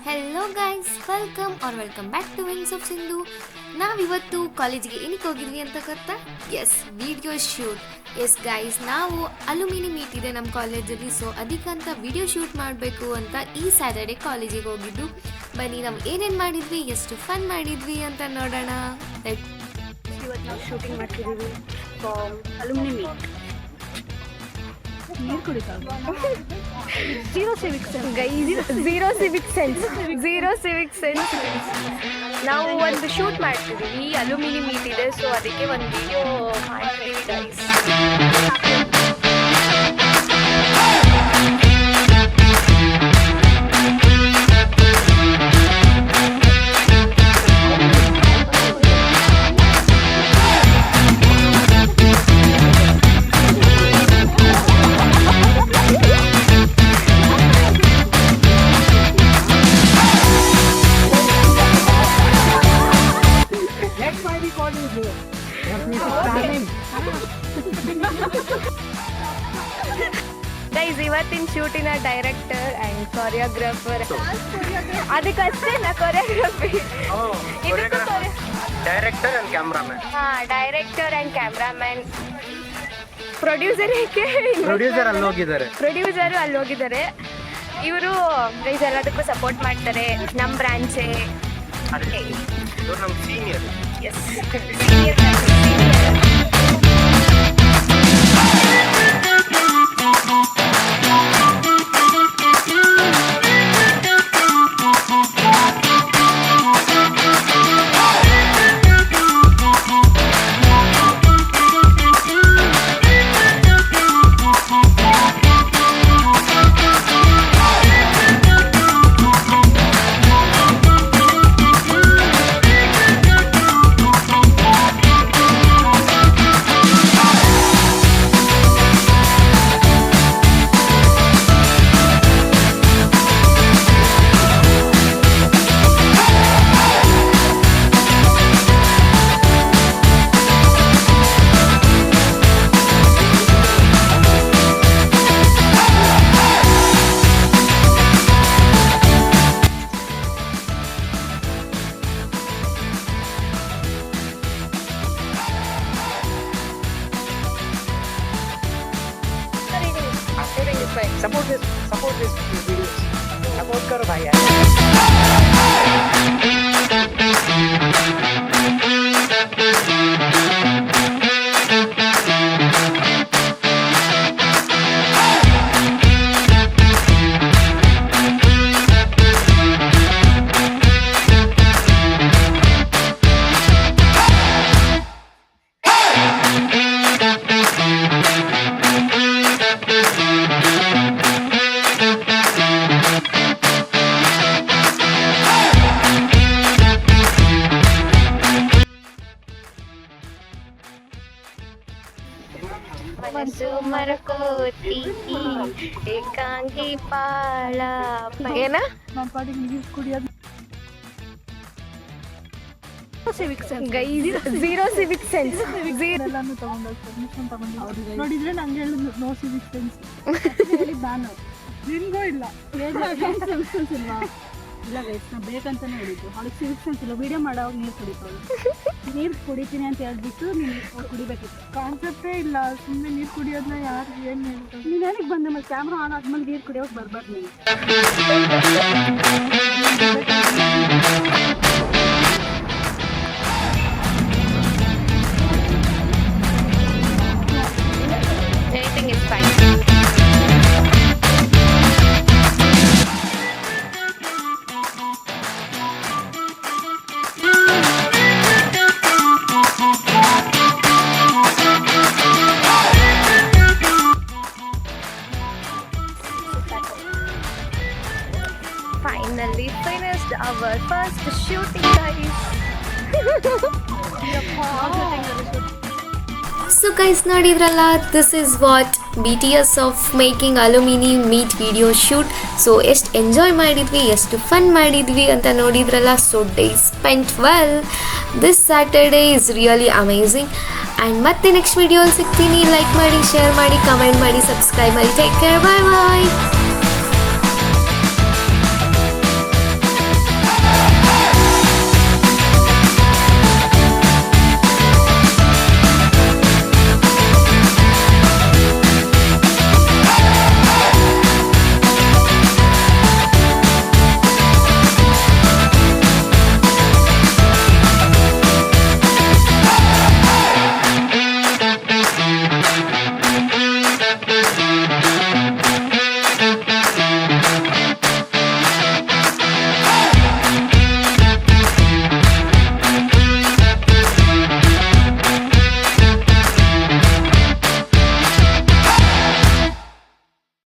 Hello guys, welcome back to wings of Sindhu. ನಾವಿವತ್ತು ಕಾಲೇಜಿಗೆ ಏನಕ್ಕೆ ಹೋಗಿದ್ವಿ ಅಂತ ಗೊತ್ತಾ? Yes, video shoot. Yes guys, ನಾವು ಅಲುಮಿನಿ ಮೀಟ್ ಇದೆ ನಮ್ಮ ಕಾಲೇಜಲ್ಲಿ, ಸೊ ಅದಕ್ಕಂತ ವಿಡಿಯೋ ಶೂಟ್ ಮಾಡಬೇಕು ಅಂತ ಈ ಸ್ಯಾಟರ್ಡೆ ಕಾಲೇಜಿಗೆ ಹೋಗಿದ್ದು. ಬನ್ನಿ ನಾವು ಏನೇನು ಮಾಡಿದ್ವಿ, ಎಷ್ಟು ಫನ್ ಮಾಡಿದ್ವಿ ಅಂತ ನೋಡೋಣ. ಇವತ್ತು ನಾವು ಶೂಟಿಂಗ್ ಮಾಡ್ತಿದ್ದೀವಿ ಅಲುಮಿನಿ ಮೀಟ್. ನೀರು ಕುಡಿತಾಗ ಝೀರೋ ಸಿವಿಕ್ ಸೆನ್ಸ್. ನಾವು ಒಂದು ಶೂಟ್ ಮಾಡ್ತಿದ್ದೀವಿ, ಅಲುಮಿನಿ ಮೀಟ್ ಇದೆ, ಸೊ ಅದಕ್ಕೆ ಒಂದು ವಿಡಿಯೋ ಮಾಡ್ತಿದ್ದೀವಿ ಗೈಸ್. ಗೈಸ್, ಇವತ್ತಿನ ಶೂಟಿನ ಡೈರೆಕ್ಟರ್ ಆ್ಯಂಡ್ ಕೊರಿಯೋಗ್ರಾಫರ್ ಅದಕ್ಕಷ್ಟೇ ನಾ choreography director and cameraman. Director and cameraman. Producer ಅಲ್ಲಿ ಹೋಗಿದ್ದಾರೆ. ಇವರು ಗೈಸ್ ಎಲ್ಲದಕ್ಕೂ ಸಪೋರ್ಟ್ ಮಾಡ್ತಾರೆ. ನಮ್ಮ ಬ್ರಾಂಚೇ ನಮ್ಮ senior. Yes, senior. Support this videos. Support करो भाई यार. ಮನಸ್ಸು ಮರಕೋತಿ ಏಕಾಂಗಿ ಪಾಳ ಏನ ಝೀರೋ ಸಿವಿಕ್ ಸೆನ್ಸ್. ನೋಡಿದ್ರೆ ನಂಗೆ ಹೇಳಿದ್ರು ನೋ ಸಿವಿಕ್ ಸೆನ್ಸ್. ನಾನು ನಿನ್ಗೂ ಇಲ್ಲ ಇಲ್ವಾ? ಇಲ್ಲ ಗೈಸ್, ನಾ ಬೇಕಂತಾನೆ ಹೇಳಿದ್ದು. ಅವಳಿಗೆ ಸಿವಿಕ್ ಸೆನ್ಸ್ ಇಲ್ಲ. ವಿಡಿಯೋ ಮಾಡೋವಾಗ ನೀರು ಕುಡಿತೀನಿ ಅಂತ ಹೇಳ್ಬಿಟ್ಟು ನೀನು ಕುಡಿಬೇಕಿತ್ತು. ಕಾನ್ಸೆಪ್ಟೇ ಇಲ್ಲ. ಸುಮ್ಮನೆ ನೀರು ಕುಡಿಯೋದನ್ನ ಯಾರು ಏನು ಹೇಳ್ತಾರೆ? ನೀನು ಏನಕ್ಕೆ ಬಂದೆ? ಮತ್ತೆ ಕ್ಯಾಮ್ರಾ ಆನ್ ಆದ್ಮೇಲೆ ನೀರು ಕುಡಿಯೋಕೆ ಬರ್ಬಾರ್ದು ನೀನು. Anything is fine. Finally finished our first shooting, guys. So guys, ನೋಡಿದ್ರಲ್ಲ, this is what BTS of making alumni meet video shoot. So ಎಷ್ಟು ಎಂಜಾಯ್ ಮಾಡಿದ್ವಿ, ಎಷ್ಟು ಫನ್ ಮಾಡಿದ್ವಿ ಅಂತ ನೋಡಿದ್ರಲ್ಲ. So day spent well. This Saturday is really amazing. And ಮತ್ತೆ next ವಿಡಿಯೋಲಿ ಸಿಗ್ತೀನಿ. ಲೈಕ್ ಮಾಡಿ, ಶೇರ್ ಮಾಡಿ, ಕಮೆಂಟ್ ಮಾಡಿ, ಸಬ್ಸ್ಕ್ರೈಬ್ ಮಾಡಿ. ಟೇಕ್ ಕೇರ್, ಬಾಯ್ ಬಾಯ್.